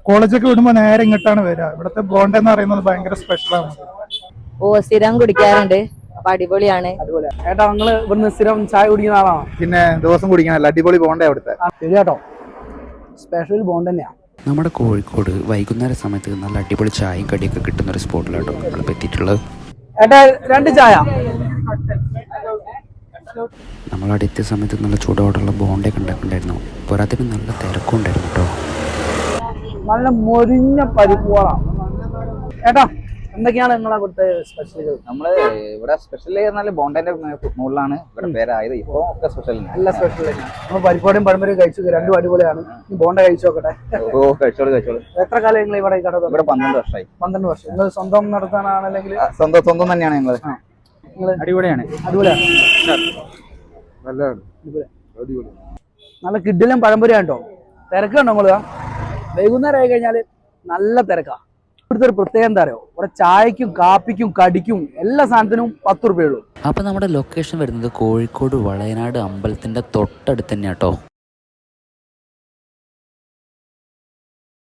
കോളേജൊക്കെ വിടുമ്പോൾ നേരെ ഇങ്ങോട്ടാണ് വരിക. ഇവിടുത്തെ ബോണ്ട എന്ന് പറയുന്നത് ഭയങ്കര സ്പെഷ്യലാണ്. സ്ഥിരം കുടിക്കാറുണ്ട്, അപ്പൊ അടിപൊളിയാണ്. ഏട്ടാ നിങ്ങള് ഇവിടുന്ന് സ്ഥിരം ചായ കുടിക്കുന്ന ആളാണോ? പിന്നെ ദിവസം കുടിക്കാനല്ല, അടിപൊളി ബോണ്ട അവിടുത്തെ. ശരിയാട്ടോ, സ്പെഷ്യൽ ബോണ്ട തന്നെയാ. നമ്മുടെ കോഴിക്കോട് വൈകുന്നേര സമയത്ത് നല്ല അടിപൊളി ചായയും കടിയൊക്കെ കിട്ടുന്ന ഒരു സ്പോട്ടിലാട്ടോ നമ്മളിപ്പോൾ എത്തിയിട്ടുള്ളത്. ഏട്ടാ 2 ചായ. നമ്മളവിടെ എത്തിയ സമയത്ത് നല്ല ചൂടോടുള്ള ബോണ്ടയൊക്കെ ഉണ്ടായിട്ടുണ്ടായിരുന്നു. പോരാത്തിന് നല്ല തിരക്കും ഉണ്ടായിരുന്നു കേട്ടോ. നല്ല മൊരിഞ്ഞ പരിപ്പുകളാണ്. ഏട്ടാ എന്തൊക്കെയാണ് നിങ്ങളെ അവിടുത്തെ സ്പെഷ്യലുകൾ? നമ്മള് ഇവിടെ സ്പെഷ്യൽ നല്ല ബോണ്ടന്റെ മുകളിലാണ് ഇവിടെ പേരായത്. ഇപ്പൊ ഒക്കെ സ്പെഷ്യൽ നല്ല സ്പെഷ്യൽ നമ്മൾ പരിപ്പോടും പഴമ്പരും കഴിച്ചു, 2 അടിപൊളിയാണ്. ബോണ്ട കഴിച്ചു നോക്കട്ടെ. ഓ കഴിച്ചോളൂ. എത്ര കാലം നിങ്ങൾ ഇവിടെ കട? ഇവിടെ 12 വർഷമായി. 12 വർഷം. നിങ്ങൾ സ്വന്തം നടത്താനാണെങ്കിൽ? സ്വന്തം തന്നെയാണ് ഞങ്ങള്. അടിപൊളിയാണ്. അടിപൊളിയാണ്. നല്ല കിഡിലും പഴംപൊരിയാണ് കേട്ടോ. തിരക്കുണ്ടോ നമ്മള്? വൈകുന്നേരം ആയി കഴിഞ്ഞാല് നല്ല തിരക്കാ. ഇവിടുത്തെ ഒരു പ്രത്യേകം എന്താ അറിയോ, ഇവിടെ ചായക്കും കാപ്പിക്കും കടിക്കും എല്ലാ സാധനത്തിനും 10 രൂപയുള്ളൂ. അപ്പോൾ നമ്മുടെ ലൊക്കേഷൻ വരുന്നത് കോഴിക്കോട് വളയനാട് അമ്പലത്തിൻ്റെ തൊട്ടടുത്ത് തന്നെയാട്ടോ.